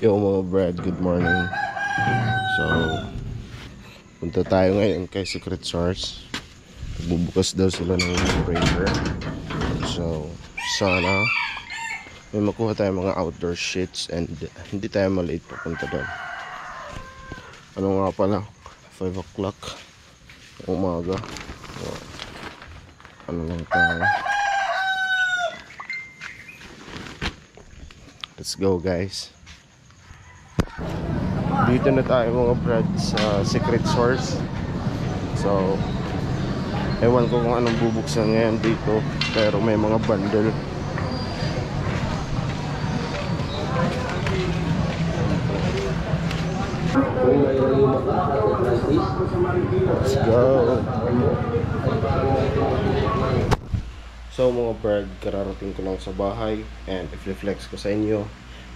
Yo mga Brad, good morning. So, punta tayo ngayon kay Secret Source. Bubukas daw sila ng breaker. So, sana may makuha tayo mga outdoor shits and hindi tayo malate papunta doon. Ano nga pala, 5 o'clock umaga. So, ano lang tayo. Let's go guys. Dito na tayo mga Brad sa Secret Source. So, ewan ko kung anong bubuksan ngayon dito, pero may mga bundle. Let's go. So mga Brad, kararating ko lang sa bahay and i-flex ko sa inyo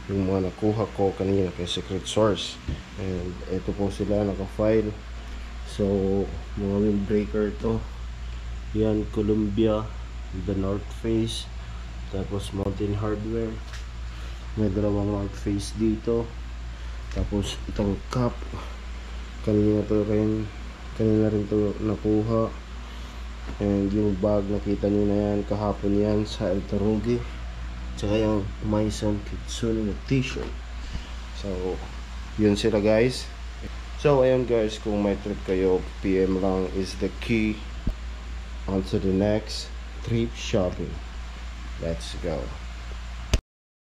yung mga nakuha ko kanina kay Secret Source. And ito po sila naka-file. So mga windbreaker to. Yan, Columbia, The North Face, tapos Mountain Hardware. May dalawang North Face dito. Tapos itong cup, kanina rin to nakuha. And yung bag, nakita nyo na yan kahapon yan sa El Tarugi. Tsaka yung Maison Kitsune na t-shirt. So yun sila guys. So ayun guys, kung may trip kayo, PM lang is the key. On to the next trip shopping. Let's go.